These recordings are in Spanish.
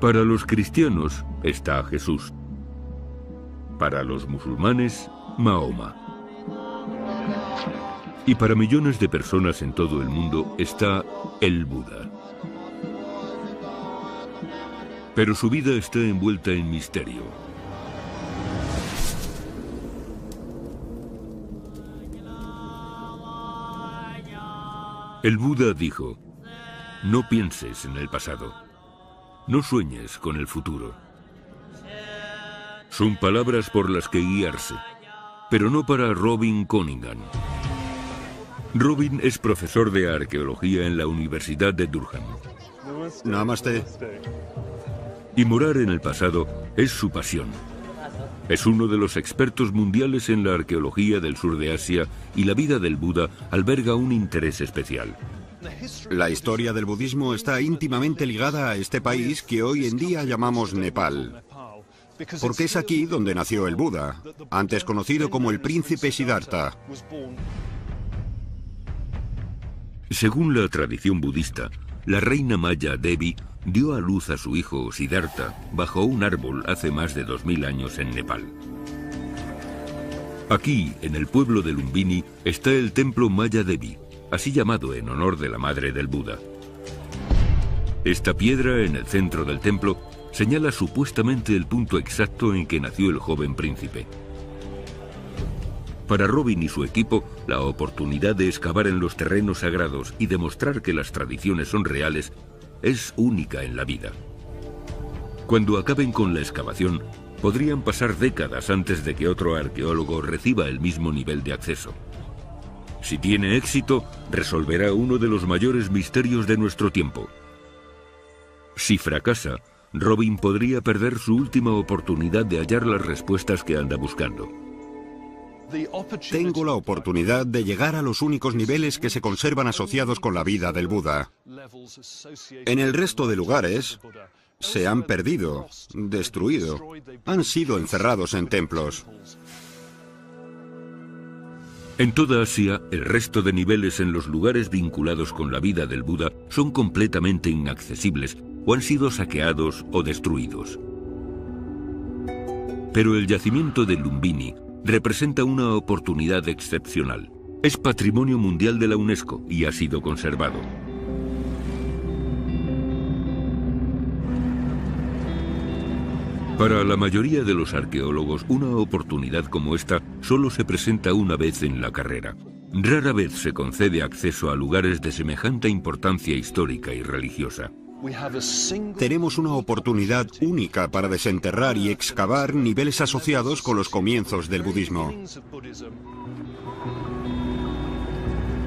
Para los cristianos está Jesús. Para los musulmanes, Mahoma. Y para millones de personas en todo el mundo está el Buda. Pero su vida está envuelta en misterio. El Buda dijo: no pienses en el pasado, no sueñes con el futuro. Son palabras por las que guiarse, pero no para Robin Cunningham. Robin es profesor de arqueología en la Universidad de Durham. Namaste. Y morar en el pasado es su pasión. Es uno de los expertos mundiales en la arqueología del sur de Asia y la vida del Buda alberga un interés especial. La historia del budismo está íntimamente ligada a este país que hoy en día llamamos Nepal, porque es aquí donde nació el Buda, antes conocido como el príncipe Siddhartha. Según la tradición budista, la reina maya Devi dio a luz a su hijo Siddhartha bajo un árbol hace más de 2000 años en Nepal. Aquí, en el pueblo de Lumbini, está el templo Maya Devi, así llamado en honor de la madre del Buda. Esta piedra en el centro del templo señala supuestamente el punto exacto en que nació el joven príncipe. Para Robin y su equipo, la oportunidad de excavar en los terrenos sagrados y demostrar que las tradiciones son reales es única en la vida. Cuando acaben con la excavación, podrían pasar décadas antes de que otro arqueólogo reciba el mismo nivel de acceso. Si tiene éxito, resolverá uno de los mayores misterios de nuestro tiempo. Si fracasa, Robin podría perder su última oportunidad de hallar las respuestas que anda buscando. Tengo la oportunidad de llegar a los únicos niveles que se conservan asociados con la vida del Buda. En el resto de lugares se han perdido, destruido, han sido encerrados en templos. En toda Asia, el resto de niveles en los lugares vinculados con la vida del Buda son completamente inaccesibles o han sido saqueados o destruidos. Pero el yacimiento de Lumbini representa una oportunidad excepcional. Es Patrimonio Mundial de la UNESCO y ha sido conservado. Para la mayoría de los arqueólogos, una oportunidad como esta solo se presenta una vez en la carrera. Rara vez se concede acceso a lugares de semejante importancia histórica y religiosa. Tenemos una oportunidad única para desenterrar y excavar niveles asociados con los comienzos del budismo.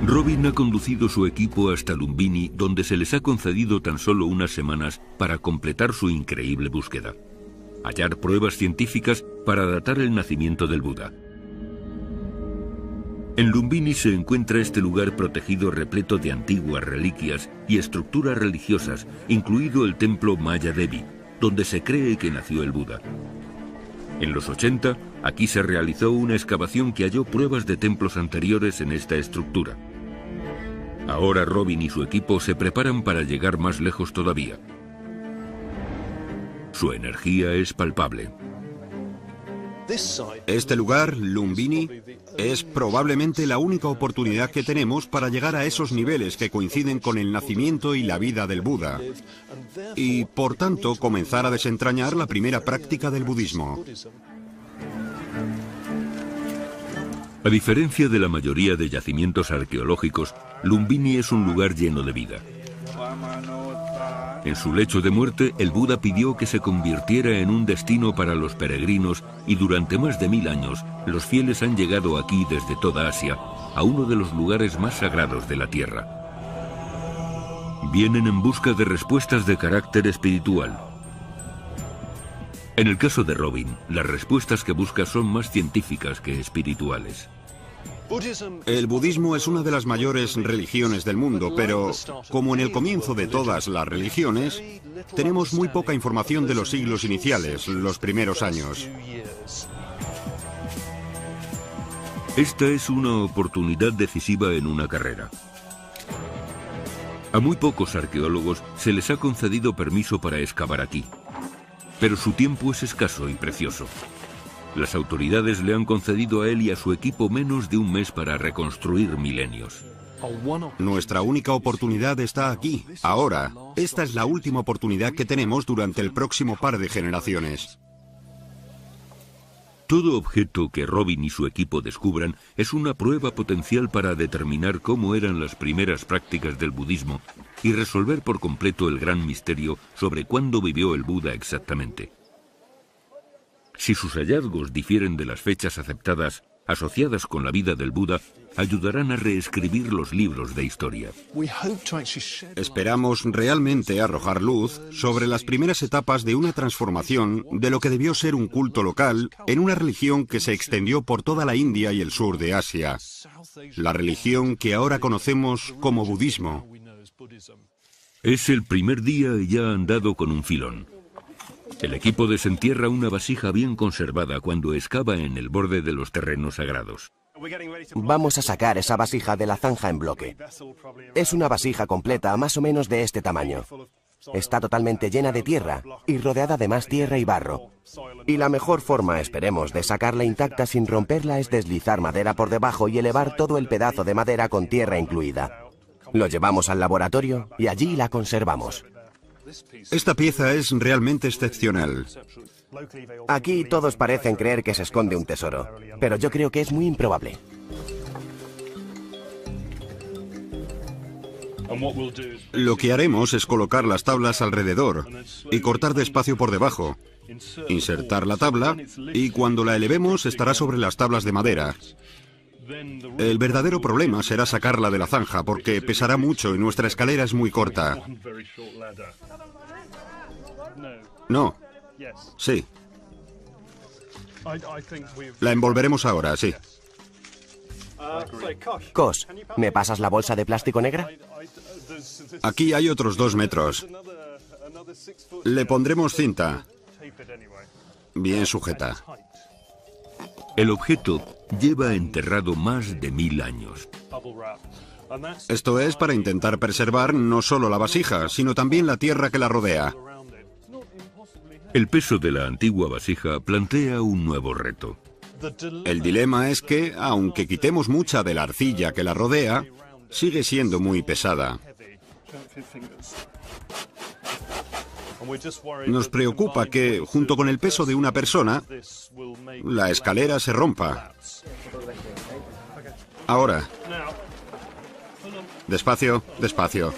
Robin ha conducido su equipo hasta Lumbini, donde se les ha concedido tan solo unas semanas para completar su increíble búsqueda. Hallar pruebas científicas para datar el nacimiento del Buda. En Lumbini se encuentra este lugar protegido repleto de antiguas reliquias y estructuras religiosas, incluido el templo Maya Devi, donde se cree que nació el Buda. En los 80, aquí se realizó una excavación que halló pruebas de templos anteriores en esta estructura. Ahora Robin y su equipo se preparan para llegar más lejos todavía. Su energía es palpable. Este lugar, Lumbini, es probablemente la única oportunidad que tenemos para llegar a esos niveles que coinciden con el nacimiento y la vida del Buda, y por tanto comenzar a desentrañar la primera práctica del budismo. A diferencia de la mayoría de yacimientos arqueológicos, Lumbini es un lugar lleno de vida. En su lecho de muerte, el Buda pidió que se convirtiera en un destino para los peregrinos y durante más de 1000 años, los fieles han llegado aquí desde toda Asia, a uno de los lugares más sagrados de la Tierra. Vienen en busca de respuestas de carácter espiritual. En el caso de Robin, las respuestas que busca son más científicas que espirituales. El budismo es una de las mayores religiones del mundo, pero como en el comienzo de todas las religiones, tenemos muy poca información de los siglos iniciales, los primeros años. Esta es una oportunidad decisiva en una carrera. A muy pocos arqueólogos se les ha concedido permiso para excavar aquí, Pero su tiempo es escaso y precioso. Las autoridades le han concedido a él y a su equipo menos de un mes para reconstruir milenios. Nuestra única oportunidad está aquí, ahora. Esta es la última oportunidad que tenemos durante el próximo par de generaciones. Todo objeto que Robin y su equipo descubran es una prueba potencial para determinar cómo eran las primeras prácticas del budismo y resolver por completo el gran misterio sobre cuándo vivió el Buda exactamente. Si sus hallazgos difieren de las fechas aceptadas asociadas con la vida del Buda, ayudarán a reescribir los libros de historia. Esperamos realmente arrojar luz sobre las primeras etapas de una transformación de lo que debió ser un culto local en una religión que se extendió por toda la India y el sur de Asia. La religión que ahora conocemos como budismo. Es el primer día y ya han dado con un filón. El equipo desentierra una vasija bien conservada cuando excava en el borde de los terrenos sagrados. Vamos a sacar esa vasija de la zanja en bloque. Es una vasija completa, más o menos de este tamaño. Está totalmente llena de tierra y rodeada de más tierra y barro. Y la mejor forma, esperemos, de sacarla intacta sin romperla es deslizar madera por debajo y elevar todo el pedazo de madera con tierra incluida. Lo llevamos al laboratorio y allí la conservamos. Esta pieza es realmente excepcional. Aquí todos parecen creer que se esconde un tesoro, pero yo creo que es muy improbable. Lo que haremos es colocar las tablas alrededor y cortar despacio por debajo, insertar la tabla y cuando la elevemos estará sobre las tablas de madera. El verdadero problema será sacarla de la zanja porque pesará mucho y nuestra escalera es muy corta. No. Sí. La envolveremos ahora, sí. Cos, ¿me pasas la bolsa de plástico negra? Aquí hay otros 2 metros. Le pondremos cinta. Bien sujeta. El objeto lleva enterrado más de 1000 años. Esto es para intentar preservar no solo la vasija, sino también la tierra que la rodea. El peso de la antigua vasija plantea un nuevo reto. El dilema es que, aunque quitemos mucha de la arcilla que la rodea, sigue siendo muy pesada. Nos preocupa que, junto con el peso de una persona, la escalera se rompa. Ahora. Despacio, despacio.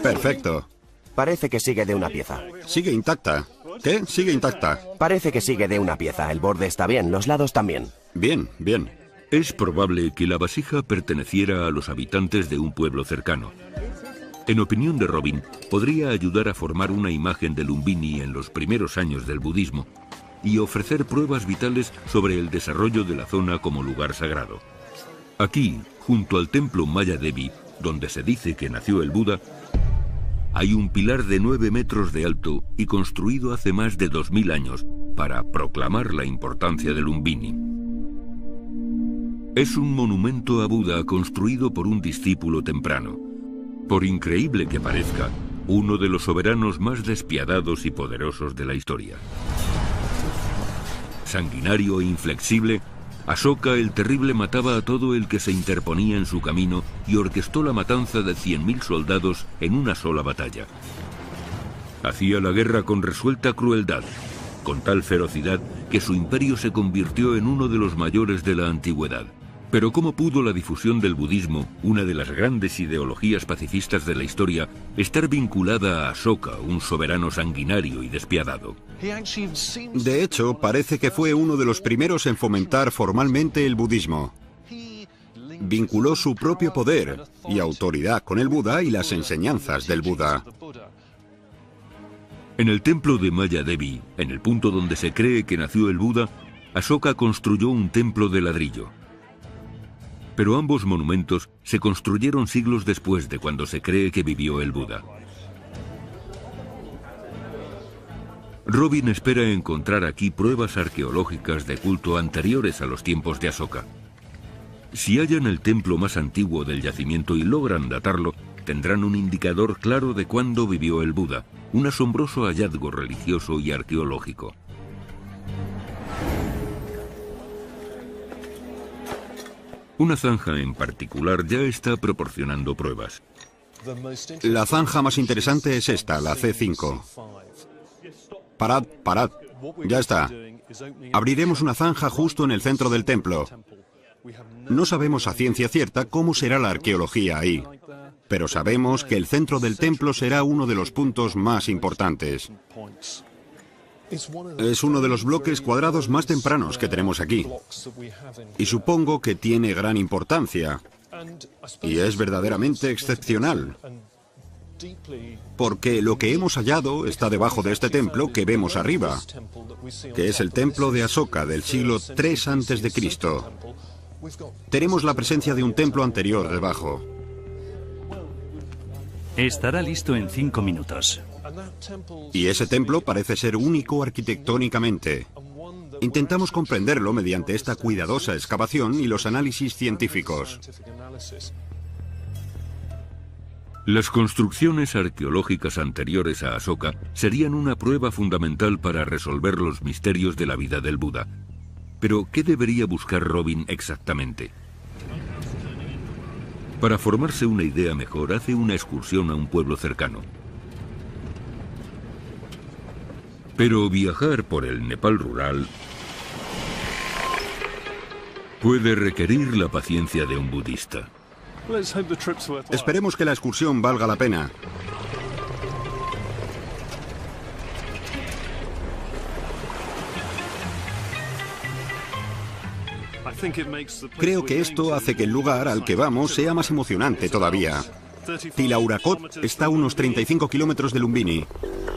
Perfecto. Parece que sigue de una pieza. Sigue intacta. ¿Qué? Sigue intacta. Parece que sigue de una pieza. El borde está bien, los lados también. Bien, bien. Es probable que la vasija perteneciera a los habitantes de un pueblo cercano. En opinión de Robin, podría ayudar a formar una imagen de Lumbini en los primeros años del budismo y ofrecer pruebas vitales sobre el desarrollo de la zona como lugar sagrado. Aquí, junto al templo Maya Devi, donde se dice que nació el Buda, hay un pilar de 9 metros de alto y construido hace más de 2000 años para proclamar la importancia de Lumbini. Es un monumento a Buda construido por un discípulo temprano. Por increíble que parezca, uno de los soberanos más despiadados y poderosos de la historia. Sanguinario e inflexible, Asoka el Terrible mataba a todo el que se interponía en su camino y orquestó la matanza de 100.000 soldados en una sola batalla. Hacía la guerra con resuelta crueldad, con tal ferocidad que su imperio se convirtió en uno de los mayores de la antigüedad. Pero ¿cómo pudo la difusión del budismo, una de las grandes ideologías pacifistas de la historia, estar vinculada a Asoka, un soberano sanguinario y despiadado? De hecho, parece que fue uno de los primeros en fomentar formalmente el budismo. Vinculó su propio poder y autoridad con el Buda y las enseñanzas del Buda. En el templo de Maya Devi, en el punto donde se cree que nació el Buda, Asoka construyó un templo de ladrillo. Pero ambos monumentos se construyeron siglos después de cuando se cree que vivió el Buda. Robin espera encontrar aquí pruebas arqueológicas de culto anteriores a los tiempos de Asoka. Si hallan el templo más antiguo del yacimiento y logran datarlo, tendrán un indicador claro de cuándo vivió el Buda, un asombroso hallazgo religioso y arqueológico. Una zanja en particular ya está proporcionando pruebas. La zanja más interesante es esta, la C5. Parad, parad. Ya está. Abriremos una zanja justo en el centro del templo. No sabemos a ciencia cierta cómo será la arqueología ahí, pero sabemos que el centro del templo será uno de los puntos más importantes. Es uno de los bloques cuadrados más tempranos que tenemos aquí, y supongo que tiene gran importancia, y es verdaderamente excepcional, porque lo que hemos hallado está debajo de este templo que vemos arriba, que es el templo de Asoka del siglo III a.C. Tenemos la presencia de un templo anterior debajo. Estará listo en 5 minutos. Y ese templo parece ser único arquitectónicamente. Intentamos comprenderlo mediante esta cuidadosa excavación y los análisis científicos. Las construcciones arqueológicas anteriores a Asoka serían una prueba fundamental para resolver los misterios de la vida del Buda. Pero, ¿qué debería buscar Robin exactamente? Para formarse una idea mejor, hace una excursión a un pueblo cercano. Pero viajar por el Nepal rural puede requerir la paciencia de un budista. Esperemos que la excursión valga la pena. Creo que esto hace que el lugar al que vamos sea más emocionante todavía. Tilaurakot está a unos 35 kilómetros de Lumbini.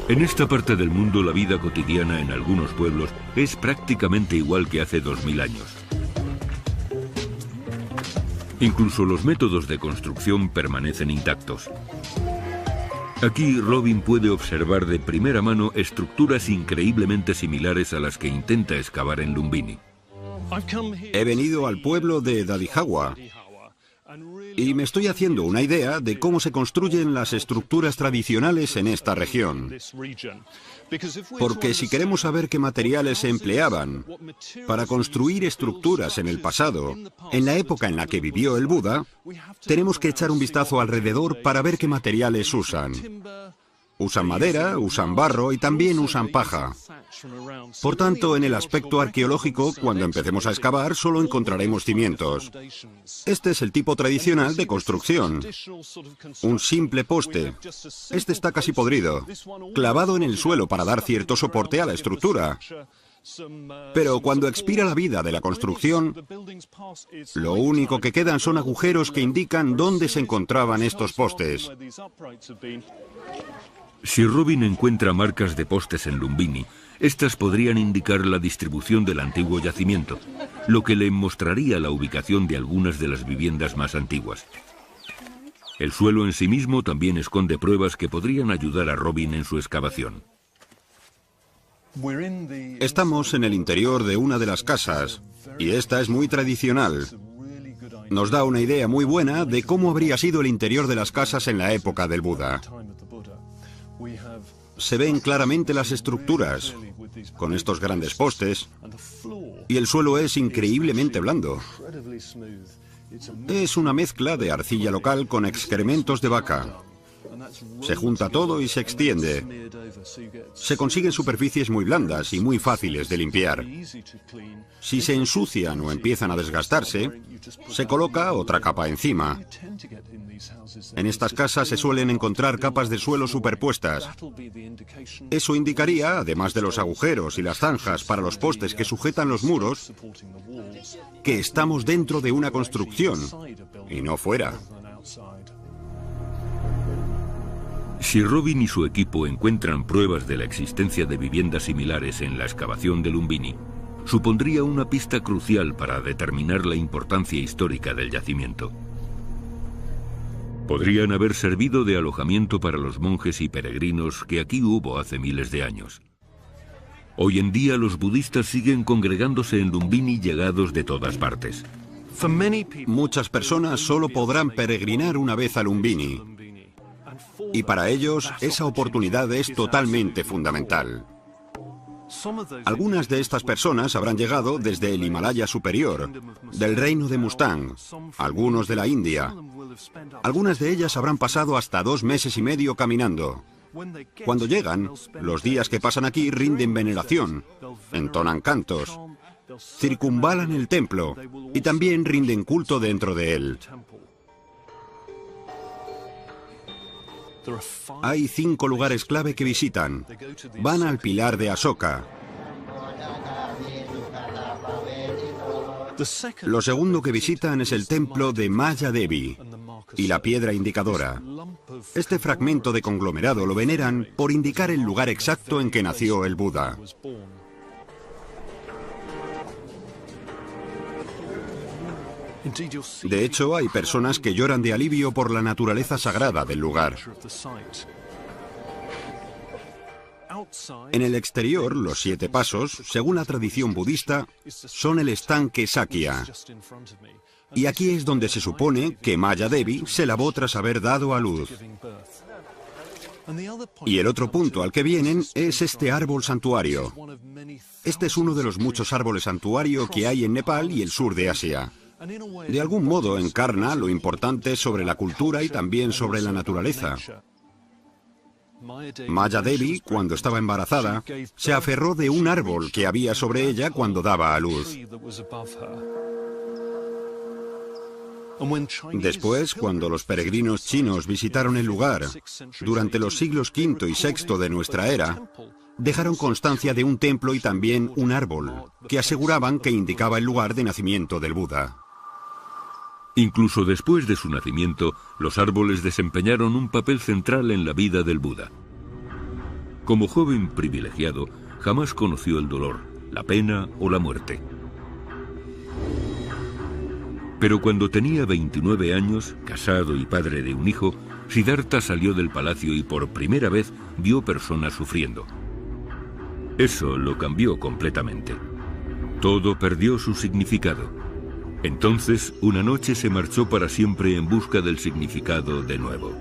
En esta parte del mundo la vida cotidiana en algunos pueblos es prácticamente igual que hace 2000 años. Incluso los métodos de construcción permanecen intactos. Aquí Robin puede observar de primera mano estructuras increíblemente similares a las que intenta excavar en Lumbini. He venido al pueblo de Dadihawa y me estoy haciendo una idea de cómo se construyen las estructuras tradicionales en esta región. Porque si queremos saber qué materiales se empleaban para construir estructuras en el pasado, en la época en la que vivió el Buda, tenemos que echar un vistazo alrededor para ver qué materiales usan. Usan madera, usan barro y también usan paja. Por tanto, en el aspecto arqueológico, cuando empecemos a excavar, solo encontraremos cimientos. Este es el tipo tradicional de construcción. Un simple poste. Este está casi podrido, clavado en el suelo para dar cierto soporte a la estructura. Pero cuando expira la vida de la construcción, lo único que quedan son agujeros que indican dónde se encontraban estos postes. Si Robin encuentra marcas de postes en Lumbini, estas podrían indicar la distribución del antiguo yacimiento, lo que le mostraría la ubicación de algunas de las viviendas más antiguas. El suelo en sí mismo también esconde pruebas que podrían ayudar a Robin en su excavación. Estamos en el interior de una de las casas, y esta es muy tradicional. Nos da una idea muy buena de cómo habría sido el interior de las casas en la época del Buda. Se ven claramente las estructuras, con estos grandes postes, y el suelo es increíblemente blando. Es una mezcla de arcilla local con excrementos de vaca. Se junta todo y se extiende. Se consiguen superficies muy blandas y muy fáciles de limpiar. Si se ensucian o empiezan a desgastarse, se coloca otra capa encima. En estas casas se suelen encontrar capas de suelo superpuestas. Eso indicaría, además de los agujeros y las zanjas para los postes que sujetan los muros, que estamos dentro de una construcción y no fuera. Si Robin y su equipo encuentran pruebas de la existencia de viviendas similares en la excavación de Lumbini, supondría una pista crucial para determinar la importancia histórica del yacimiento. Podrían haber servido de alojamiento para los monjes y peregrinos que aquí hubo hace miles de años. Hoy en día los budistas siguen congregándose en Lumbini llegados de todas partes. Muchas personas solo podrán peregrinar una vez a Lumbini, y para ellos esa oportunidad es totalmente fundamental. Algunas de estas personas habrán llegado desde el Himalaya superior, del reino de Mustang, algunos de la India. Algunas de ellas habrán pasado hasta 2 meses y medio caminando. Cuando llegan, los días que pasan aquí rinden veneración, entonan cantos, circunvalan el templo y también rinden culto dentro de él. Hay 5 lugares clave que visitan. Van al pilar de Asoka. Lo segundo que visitan es el templo de Maya Devi y la piedra indicadora. Este fragmento de conglomerado lo veneran por indicar el lugar exacto en que nació el Buda. De hecho, hay personas que lloran de alivio por la naturaleza sagrada del lugar. En el exterior, los 7 pasos, según la tradición budista, son el estanque Sakya. Y aquí es donde se supone que Maya Devi se lavó tras haber dado a luz. Y el otro punto al que vienen es este árbol santuario. Este es uno de los muchos árboles santuario que hay en Nepal y el sur de Asia. De algún modo encarna lo importante sobre la cultura y también sobre la naturaleza. Maya Devi, cuando estaba embarazada, se aferró de un árbol que había sobre ella cuando daba a luz. Después, cuando los peregrinos chinos visitaron el lugar, durante los siglos V y VI de nuestra era, dejaron constancia de un templo y también un árbol, que aseguraban que indicaba el lugar de nacimiento del Buda. Incluso después de su nacimiento, los árboles desempeñaron un papel central en la vida del Buda. Como joven privilegiado, jamás conoció el dolor, la pena o la muerte. Pero cuando tenía 29 años, casado y padre de un hijo, Siddhartha salió del palacio y por primera vez vio personas sufriendo. Eso lo cambió completamente. Todo perdió su significado. Entonces, una noche se marchó para siempre en busca del significado de nuevo.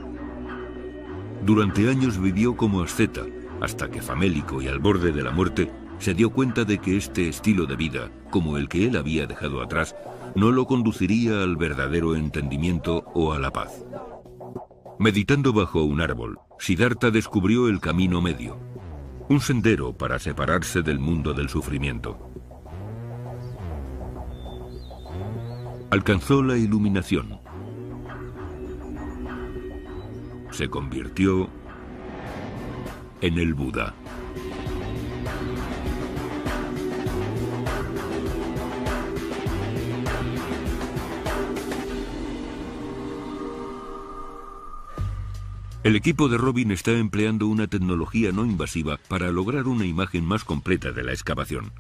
Durante años vivió como asceta, hasta que famélico y al borde de la muerte, se dio cuenta de que este estilo de vida, como el que él había dejado atrás, no lo conduciría al verdadero entendimiento o a la paz. Meditando bajo un árbol, Siddhartha descubrió el camino medio, un sendero para separarse del mundo del sufrimiento. Alcanzó la iluminación. Se convirtió en el Buda. El equipo de Robin está empleando una tecnología no invasiva para lograr una imagen más completa de la excavación.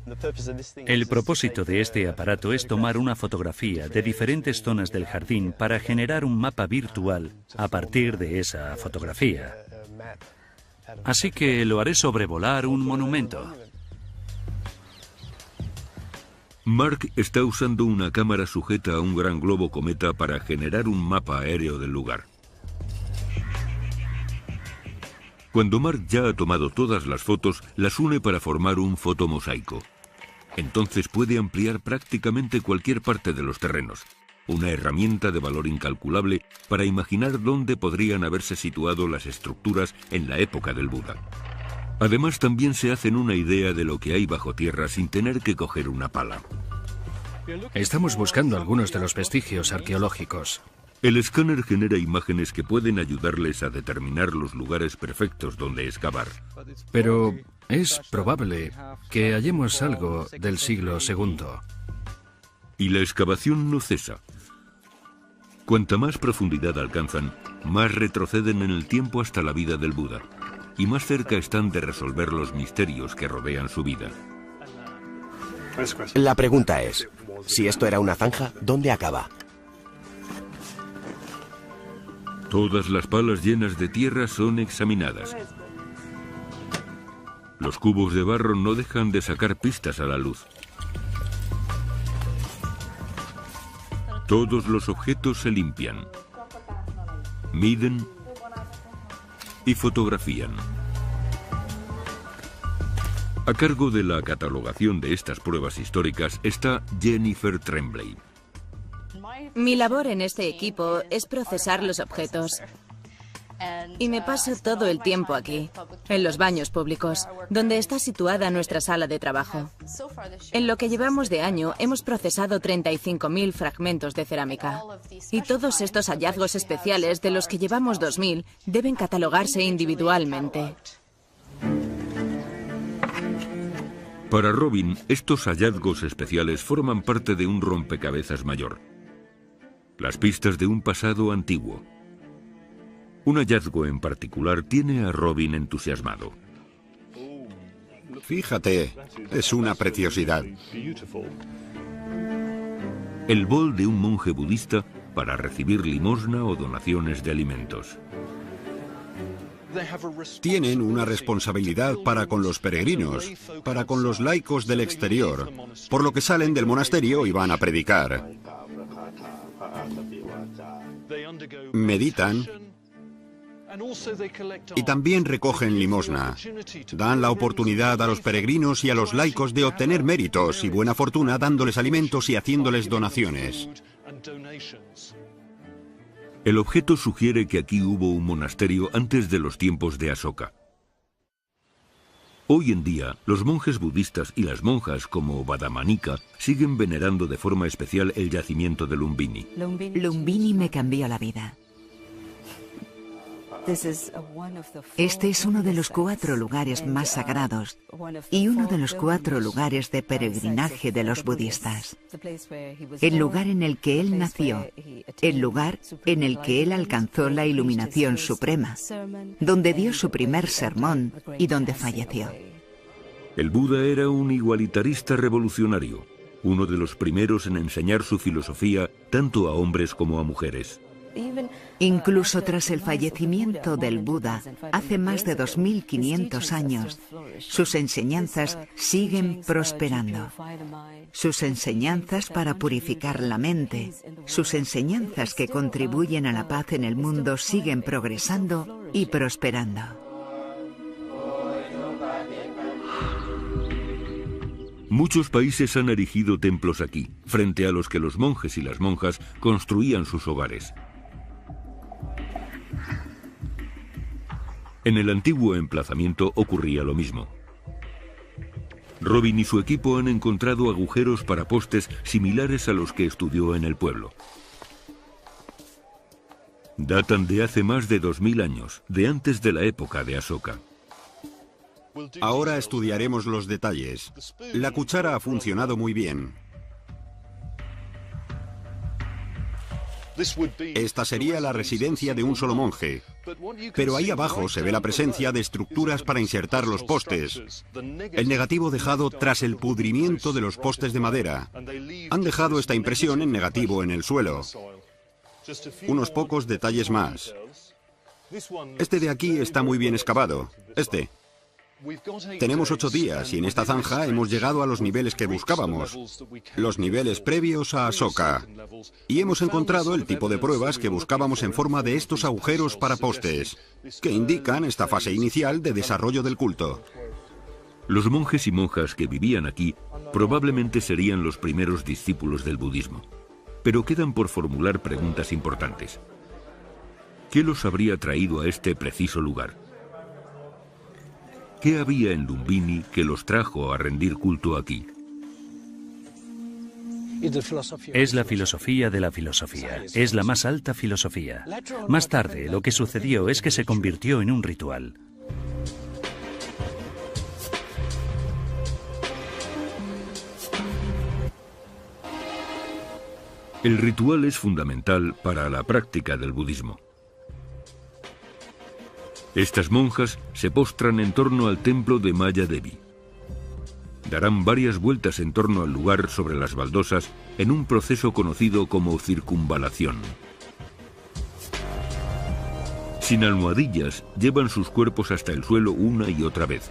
El propósito de este aparato es tomar una fotografía de diferentes zonas del jardín para generar un mapa virtual a partir de esa fotografía. Así que lo haré sobrevolar un monumento. Mark está usando una cámara sujeta a un gran globo cometa para generar un mapa aéreo del lugar. Cuando Mark ya ha tomado todas las fotos, las une para formar un fotomosaico. Entonces puede ampliar prácticamente cualquier parte de los terrenos, una herramienta de valor incalculable para imaginar dónde podrían haberse situado las estructuras en la época del Buda. Además, también se hacen una idea de lo que hay bajo tierra sin tener que coger una pala. Estamos buscando algunos de los vestigios arqueológicos. El escáner genera imágenes que pueden ayudarles a determinar los lugares perfectos donde excavar. Pero es probable que hallemos algo del siglo II. Y la excavación no cesa. Cuanta más profundidad alcanzan, más retroceden en el tiempo hasta la vida del Buda, y más cerca están de resolver los misterios que rodean su vida. La pregunta es, si esto era una zanja, ¿dónde acaba? Todas las palas llenas de tierra son examinadas. Los cubos de barro no dejan de sacar pistas a la luz. Todos los objetos se limpian, miden y fotografían. A cargo de la catalogación de estas pruebas históricas está Jennifer Tremblay. Mi labor en este equipo es procesar los objetos. Y me paso todo el tiempo aquí, en los baños públicos, donde está situada nuestra sala de trabajo. En lo que llevamos de año, hemos procesado 35.000 fragmentos de cerámica. Y todos estos hallazgos especiales, de los que llevamos 2.000, deben catalogarse individualmente. Para Robin, estos hallazgos especiales forman parte de un rompecabezas mayor. Las pistas de un pasado antiguo. Un hallazgo en particular tiene a Robin entusiasmado. Fíjate, es una preciosidad. El bol de un monje budista para recibir limosna o donaciones de alimentos. Tienen una responsabilidad para con los peregrinos, para con los laicos del exterior, por lo que salen del monasterio y van a predicar. Meditan y también recogen limosna. Dan la oportunidad a los peregrinos y a los laicos de obtener méritos y buena fortuna dándoles alimentos y haciéndoles donaciones. El objeto sugiere que aquí hubo un monasterio antes de los tiempos de Asoka. Hoy en día, los monjes budistas y las monjas como Vadamanika siguen venerando de forma especial el yacimiento de Lumbini. Lumbini me cambió la vida. Este es uno de los 4 lugares más sagrados y uno de los 4 lugares de peregrinaje de los budistas. El lugar en el que él nació, el lugar en el que él alcanzó la iluminación suprema, donde dio su primer sermón y donde falleció. El Buda era un igualitarista revolucionario, uno de los primeros en enseñar su filosofía tanto a hombres como a mujeres. Incluso tras el fallecimiento del Buda, hace más de 2500 años, sus enseñanzas siguen prosperando. Sus enseñanzas para purificar la mente, sus enseñanzas que contribuyen a la paz en el mundo siguen progresando y prosperando. Muchos países han erigido templos aquí, frente a los que los monjes y las monjas construían sus hogares. En el antiguo emplazamiento ocurría lo mismo. Robin y su equipo han encontrado agujeros para postes similares a los que estudió en el pueblo. Datan de hace más de 2000 años, de antes de la época de Asoka. Ahora estudiaremos los detalles. La cuchara ha funcionado muy bien. Esta sería la residencia de un solo monje, pero ahí abajo se ve la presencia de estructuras para insertar los postes. El negativo dejado tras el pudrimiento de los postes de madera. Han dejado esta impresión en negativo en el suelo. Unos pocos detalles más. Este de aquí está muy bien excavado. Tenemos 8 días y en esta zanja hemos llegado a los niveles que buscábamos, los niveles previos a Asoka, y hemos encontrado el tipo de pruebas que buscábamos en forma de estos agujeros para postes, que indican esta fase inicial de desarrollo del culto. Los monjes y monjas que vivían aquí probablemente serían los primeros discípulos del budismo, pero quedan por formular preguntas importantes. ¿Qué los habría traído a este preciso lugar? ¿Qué había en Lumbini que los trajo a rendir culto aquí? Es la filosofía de la filosofía, es la más alta filosofía. Más tarde, lo que sucedió es que se convirtió en un ritual. El ritual es fundamental para la práctica del budismo. Estas monjas se postran en torno al templo de Maya Devi. Darán varias vueltas en torno al lugar sobre las baldosas en un proceso conocido como circunvalación. Sin almohadillas, llevan sus cuerpos hasta el suelo una y otra vez.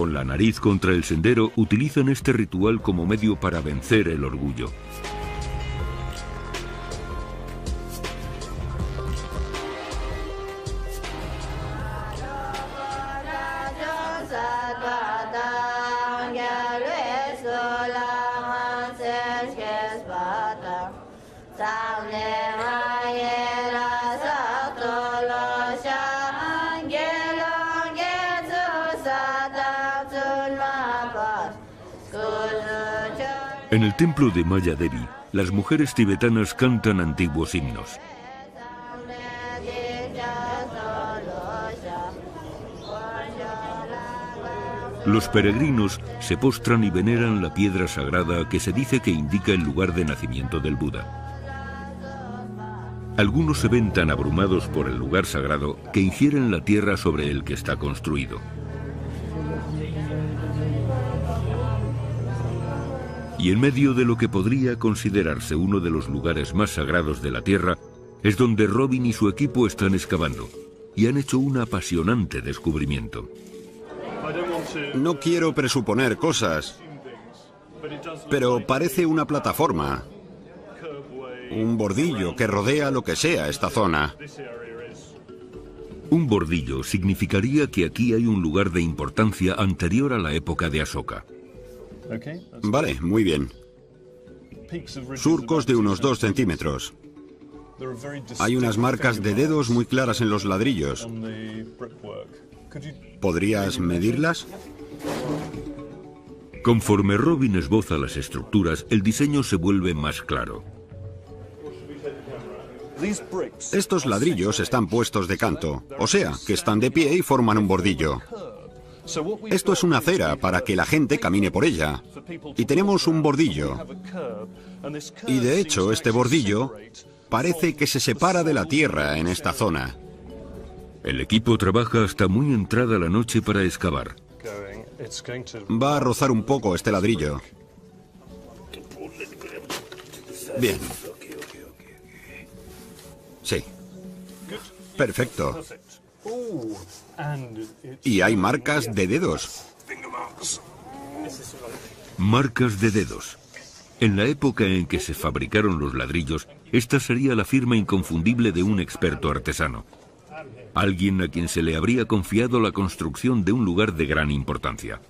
Con la nariz contra el sendero, utilizan este ritual como medio para vencer el orgullo. En el templo de Maya Devi, las mujeres tibetanas cantan antiguos himnos. Los peregrinos se postran y veneran la piedra sagrada que se dice que indica el lugar de nacimiento del Buda. Algunos se ven tan abrumados por el lugar sagrado que ingieren la tierra sobre el que está construido. Y en medio de lo que podría considerarse uno de los lugares más sagrados de la Tierra, es donde Robin y su equipo están excavando, y han hecho un apasionante descubrimiento. No quiero presuponer cosas, pero parece una plataforma, un bordillo que rodea lo que sea esta zona. Un bordillo significaría que aquí hay un lugar de importancia anterior a la época de Ashoka. Vale, muy bien. Surcos de unos 2 centímetros. Hay unas marcas de dedos muy claras en los ladrillos. ¿Podrías medirlas? Conforme Robin esboza las estructuras, el diseño se vuelve más claro. Estos ladrillos están puestos de canto, o sea, que están de pie y forman un bordillo. Esto es una acera para que la gente camine por ella. Y tenemos un bordillo. Y de hecho, este bordillo parece que se separa de la tierra en esta zona. El equipo trabaja hasta muy entrada la noche para excavar. Va a rozar un poco este ladrillo. Bien. Sí. Perfecto. Y hay marcas de dedos. Marcas de dedos. En la época en que se fabricaron los ladrillos, esta sería la firma inconfundible de un experto artesano. Alguien a quien se le habría confiado la construcción de un lugar de gran importancia.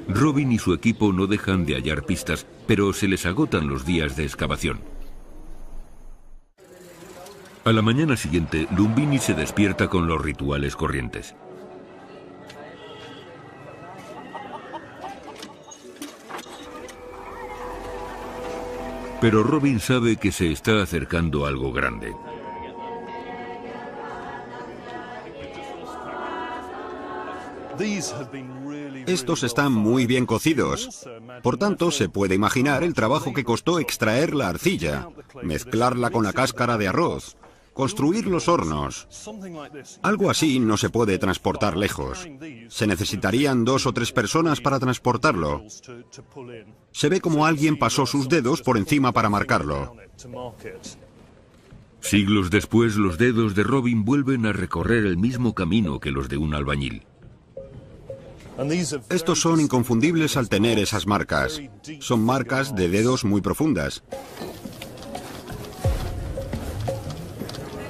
Robin y su equipo no dejan de hallar pistas, pero se les agotan los días de excavación. A la mañana siguiente, Lumbini se despierta con los rituales corrientes. Pero Robin sabe que se está acercando algo grande. Estos están muy bien cocidos. Por tanto, se puede imaginar el trabajo que costó extraer la arcilla, mezclarla con la cáscara de arroz, construir los hornos. Algo así no se puede transportar lejos. Se necesitarían 2 o 3 personas para transportarlo. Se ve como alguien pasó sus dedos por encima para marcarlo. Siglos después, los dedos de Robin vuelven a recorrer el mismo camino que los de un albañil. Estos son inconfundibles al tener esas marcas. Son marcas de dedos muy profundas.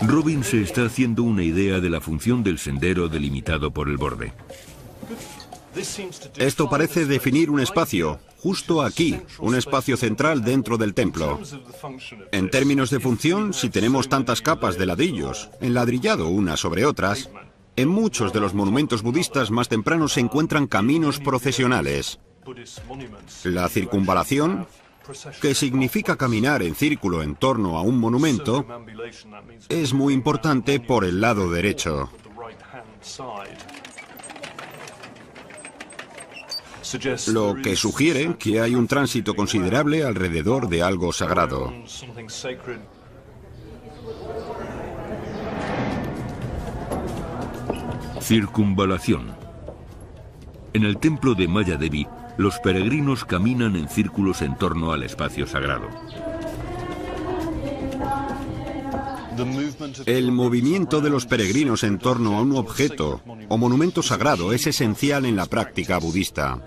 Robin se está haciendo una idea de la función del sendero delimitado por el borde. Esto parece definir un espacio, justo aquí, un espacio central dentro del templo. En términos de función, si tenemos tantas capas de ladrillos, enladrillado unas sobre otras, en muchos de los monumentos budistas más tempranos se encuentran caminos procesionales. La circunvalación, que significa caminar en círculo en torno a un monumento, es muy importante por el lado derecho. Lo que sugiere que hay un tránsito considerable alrededor de algo sagrado. Circunvalación. En el templo de Maya Devi, los peregrinos caminan en círculos en torno al espacio sagrado. El movimiento de los peregrinos en torno a un objeto o monumento sagrado es esencial en la práctica budista.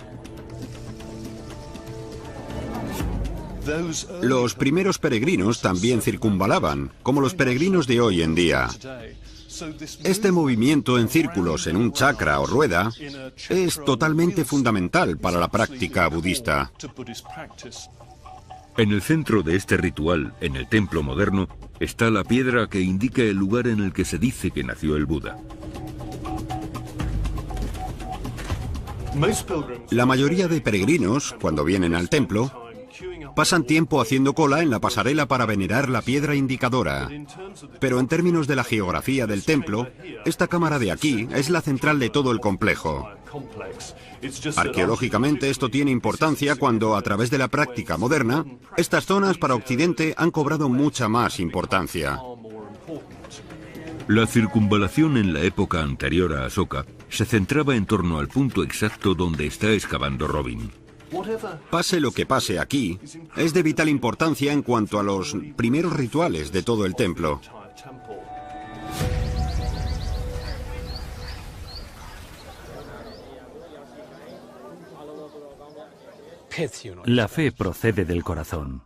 Los primeros peregrinos también circunvalaban, como los peregrinos de hoy en día. Este movimiento en círculos en un chakra o rueda es totalmente fundamental para la práctica budista. En el centro de este ritual, en el templo moderno, está la piedra que indica el lugar en el que se dice que nació el Buda. La mayoría de peregrinos, cuando vienen al templo, pasan tiempo haciendo cola en la pasarela para venerar la piedra indicadora. Pero en términos de la geografía del templo, esta cámara de aquí es la central de todo el complejo. Arqueológicamente esto tiene importancia cuando, a través de la práctica moderna, estas zonas para Occidente han cobrado mucha más importancia. La circunvalación en la época anterior a Asoka se centraba en torno al punto exacto donde está excavando Robin. Pase lo que pase aquí, es de vital importancia en cuanto a los primeros rituales de todo el templo. La fe procede del corazón.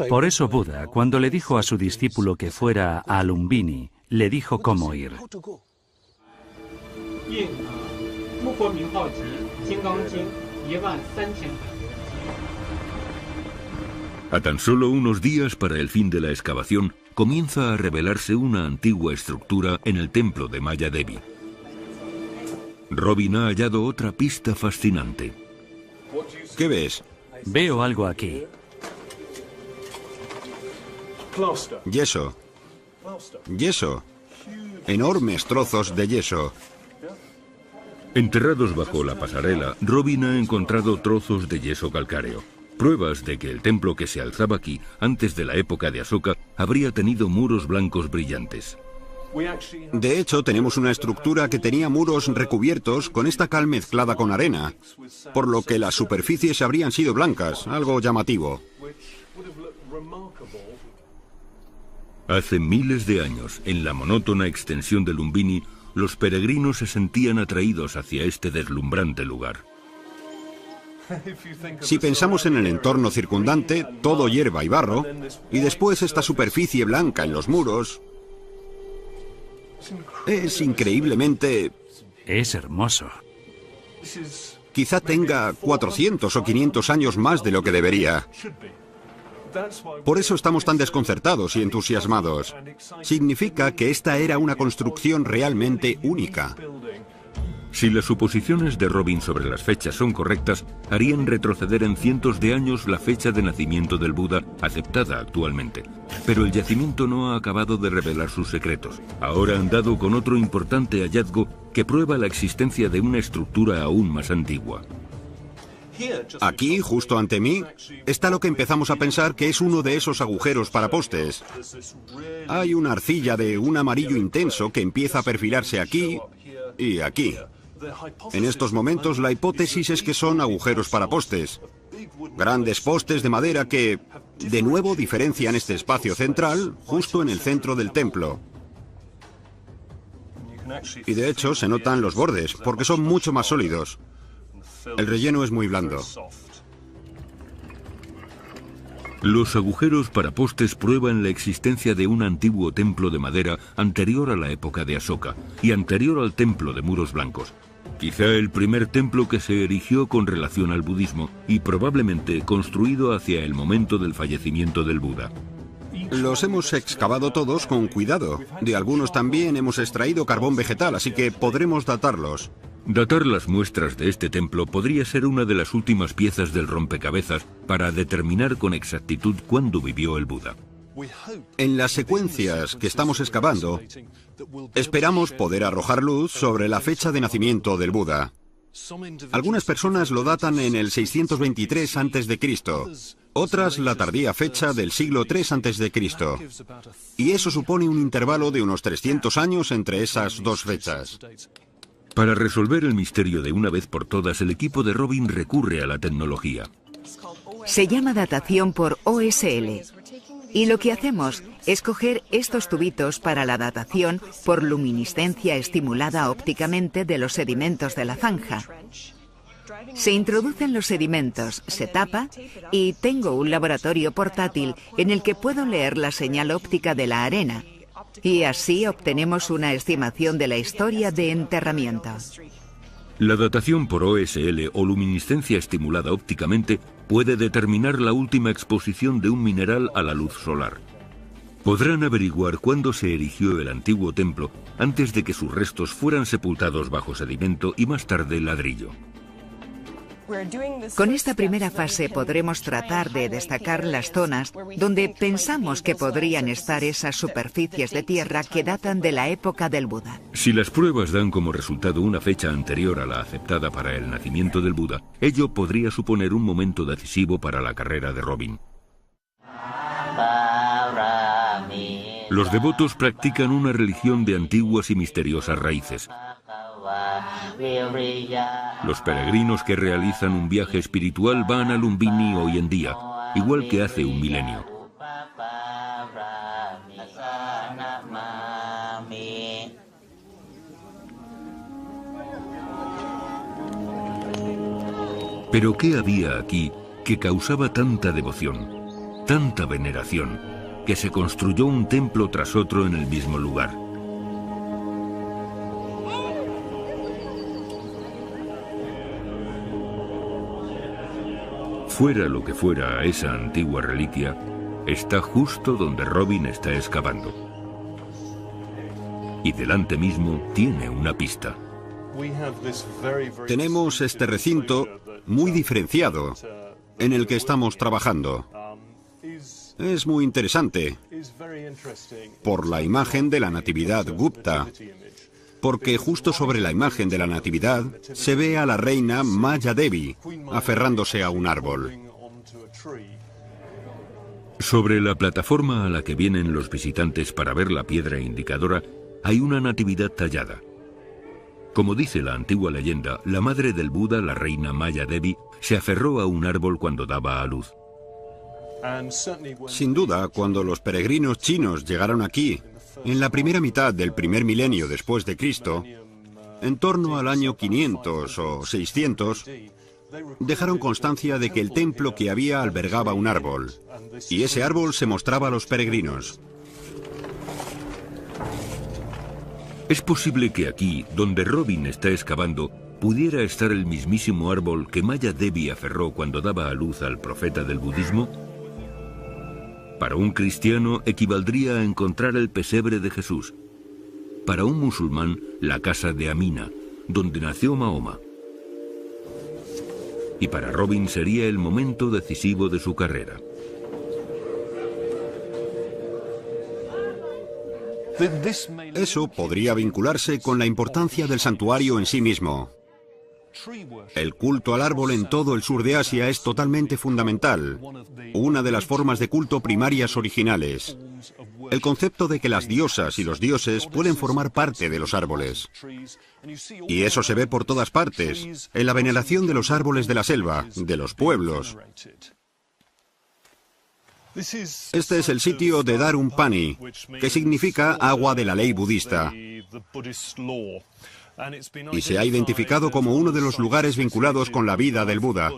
Por eso Buda, cuando le dijo a su discípulo que fuera a Lumbini, le dijo cómo ir. A tan solo unos días para el fin de la excavación, comienza a revelarse una antigua estructura en el templo de Maya Devi. Robin ha hallado otra pista fascinante. ¿Qué ves? Veo algo aquí. Yeso. Yeso. Enormes trozos de yeso. Enterrados bajo la pasarela, Robin ha encontrado trozos de yeso calcáreo. Pruebas de que el templo que se alzaba aquí, antes de la época de Asoka, habría tenido muros blancos brillantes. De hecho, tenemos una estructura que tenía muros recubiertos con esta cal mezclada con arena, por lo que las superficies habrían sido blancas, algo llamativo. Hace miles de años, en la monótona extensión de Lumbini, los peregrinos se sentían atraídos hacia este deslumbrante lugar. Si pensamos en el entorno circundante, todo hierba y barro, y después esta superficie blanca en los muros, es increíblemente... Es hermoso. Quizá tenga 400 o 500 años más de lo que debería. Por eso estamos tan desconcertados y entusiasmados. Significa que esta era una construcción realmente única. Si las suposiciones de Robin sobre las fechas son correctas, harían retroceder en cientos de años la fecha de nacimiento del Buda, aceptada actualmente. Pero el yacimiento no ha acabado de revelar sus secretos. Ahora han dado con otro importante hallazgo que prueba la existencia de una estructura aún más antigua. Aquí, justo ante mí, está lo que empezamos a pensar que es uno de esos agujeros para postes. Hay una arcilla de un amarillo intenso que empieza a perfilarse aquí y aquí. En estos momentos la hipótesis es que son agujeros para postes. Grandes postes de madera que, de nuevo, diferencian este espacio central justo en el centro del templo. Y de hecho se notan los bordes, porque son mucho más sólidos. El relleno es muy blando. Los agujeros para postes prueban la existencia de un antiguo templo de madera anterior a la época de Asoka y anterior al templo de muros blancos. Quizá el primer templo que se erigió con relación al budismo y probablemente construido hacia el momento del fallecimiento del Buda. Los hemos excavado todos con cuidado. De algunos también hemos extraído carbón vegetal, así que podremos datarlos. Datar las muestras de este templo podría ser una de las últimas piezas del rompecabezas para determinar con exactitud cuándo vivió el Buda. En las secuencias que estamos excavando, esperamos poder arrojar luz sobre la fecha de nacimiento del Buda. Algunas personas lo datan en el 623 a.C., otras la tardía fecha del siglo III a.C., y eso supone un intervalo de unos 300 años entre esas dos fechas. Para resolver el misterio de una vez por todas, el equipo de Robin recurre a la tecnología. Se llama datación por OSL. Y lo que hacemos es coger estos tubitos para la datación por luminiscencia estimulada ópticamente de los sedimentos de la zanja. Se introducen los sedimentos, se tapa y tengo un laboratorio portátil en el que puedo leer la señal óptica de la arena. Y así obtenemos una estimación de la historia de enterramiento. La datación por OSL o luminiscencia estimulada ópticamente puede determinar la última exposición de un mineral a la luz solar. Podrán averiguar cuándo se erigió el antiguo templo antes de que sus restos fueran sepultados bajo sedimento y más tarde ladrillo. Con esta primera fase podremos tratar de destacar las zonas donde pensamos que podrían estar esas superficies de tierra que datan de la época del Buda. Si las pruebas dan como resultado una fecha anterior a la aceptada para el nacimiento del Buda, ello podría suponer un momento decisivo para la carrera de Robin. Los devotos practican una religión de antiguas y misteriosas raíces. Los peregrinos que realizan un viaje espiritual van a Lumbini hoy en día, igual que hace un milenio. Pero ¿qué había aquí que causaba tanta devoción, tanta veneración, que se construyó un templo tras otro en el mismo lugar? Fuera lo que fuera esa antigua reliquia, está justo donde Robin está excavando. Y delante mismo tiene una pista. Tenemos este recinto muy diferenciado en el que estamos trabajando. Es muy interesante por la imagen de la Natividad Gupta, porque justo sobre la imagen de la Natividad se ve a la reina Maya Devi aferrándose a un árbol. Sobre la plataforma a la que vienen los visitantes para ver la piedra indicadora, hay una natividad tallada. Como dice la antigua leyenda, la madre del Buda, la reina Maya Devi, se aferró a un árbol cuando daba a luz. Sin duda, cuando los peregrinos chinos llegaron aquí, en la primera mitad del primer milenio después de Cristo, en torno al año 500 o 600, dejaron constancia de que el templo que había albergaba un árbol, y ese árbol se mostraba a los peregrinos. Es posible que aquí, donde Robin está excavando, pudiera estar el mismísimo árbol que Maya Devi aferró cuando daba a luz al profeta del budismo. Para un cristiano equivaldría a encontrar el pesebre de Jesús. Para un musulmán, la casa de Amina, donde nació Mahoma. Y para Robin sería el momento decisivo de su carrera. Eso podría vincularse con la importancia del santuario en sí mismo. El culto al árbol en todo el sur de Asia es totalmente fundamental, una de las formas de culto primarias originales. El concepto de que las diosas y los dioses pueden formar parte de los árboles. Y eso se ve por todas partes, en la veneración de los árboles de la selva, de los pueblos. Este es el sitio de Darumpani, que significa agua de la ley budista. Y se ha identificado como uno de los lugares vinculados con la vida del Buda.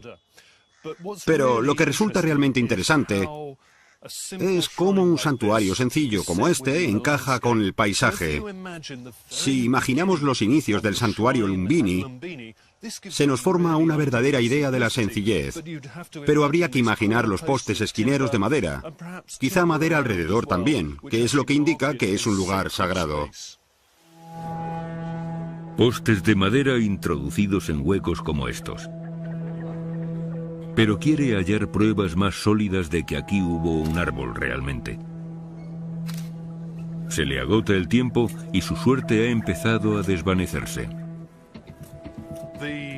Pero lo que resulta realmente interesante es cómo un santuario sencillo como este encaja con el paisaje. Si imaginamos los inicios del santuario Lumbini, se nos forma una verdadera idea de la sencillez. Pero habría que imaginar los postes esquineros de madera, quizá madera alrededor también, que es lo que indica que es un lugar sagrado. Postes de madera introducidos en huecos como estos. Pero quiere hallar pruebas más sólidas de que aquí hubo un árbol realmente. Se le agota el tiempo y su suerte ha empezado a desvanecerse.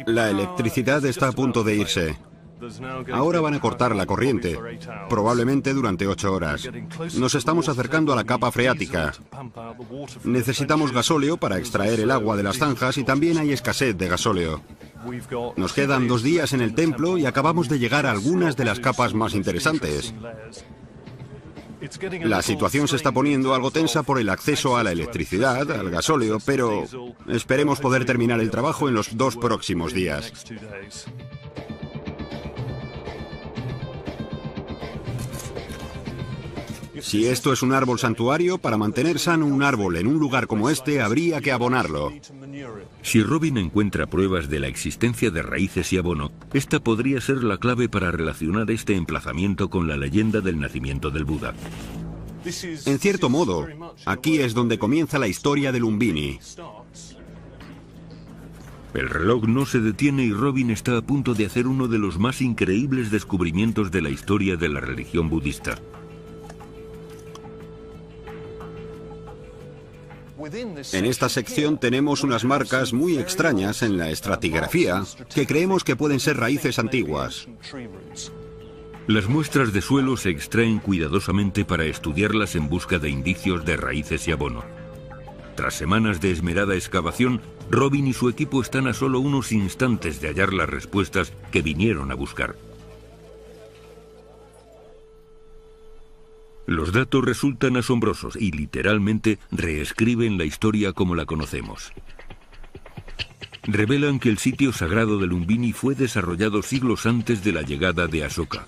La electricidad está a punto de irse. Ahora van a cortar la corriente, probablemente durante 8 horas. Nos estamos acercando a la capa freática. Necesitamos gasóleo para extraer el agua de las zanjas y también hay escasez de gasóleo. Nos quedan 2 días en el templo y acabamos de llegar a algunas de las capas más interesantes. La situación se está poniendo algo tensa por el acceso a la electricidad, al gasóleo, pero esperemos poder terminar el trabajo en los 2 próximos días. Si esto es un árbol santuario, para mantener sano un árbol en un lugar como este, habría que abonarlo. Si Robin encuentra pruebas de la existencia de raíces y abono, esta podría ser la clave para relacionar este emplazamiento con la leyenda del nacimiento del Buda. En cierto modo, aquí es donde comienza la historia de Lumbini. El reloj no se detiene y Robin está a punto de hacer uno de los más increíbles descubrimientos de la historia de la religión budista. En esta sección tenemos unas marcas muy extrañas en la estratigrafía que creemos que pueden ser raíces antiguas. Las muestras de suelo se extraen cuidadosamente para estudiarlas en busca de indicios de raíces y abono. Tras semanas de esmerada excavación, Robin y su equipo están a solo unos instantes de hallar las respuestas que vinieron a buscar. Los datos resultan asombrosos y literalmente reescriben la historia como la conocemos. Revelan que el sitio sagrado de Lumbini fue desarrollado siglos antes de la llegada de Asoka.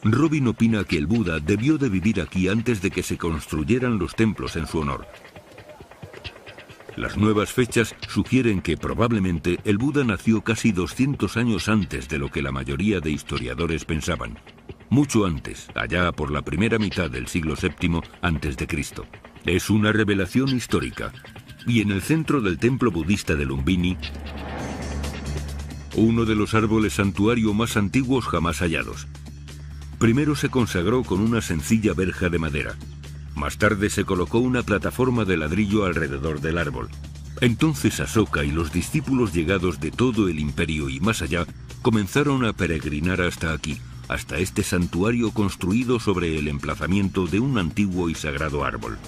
Robin opina que el Buda debió de vivir aquí antes de que se construyeran los templos en su honor. Las nuevas fechas sugieren que probablemente el Buda nació casi 200 años antes de lo que la mayoría de historiadores pensaban. Mucho antes, allá por la primera mitad del siglo VII a.C. Es una revelación histórica. Y en el centro del templo budista de Lumbini, uno de los árboles santuario más antiguos jamás hallados. Primero se consagró con una sencilla verja de madera. Más tarde se colocó una plataforma de ladrillo alrededor del árbol. Entonces Asoka y los discípulos llegados de todo el imperio y más allá comenzaron a peregrinar hasta aquí, hasta este santuario construido sobre el emplazamiento de un antiguo y sagrado árbol.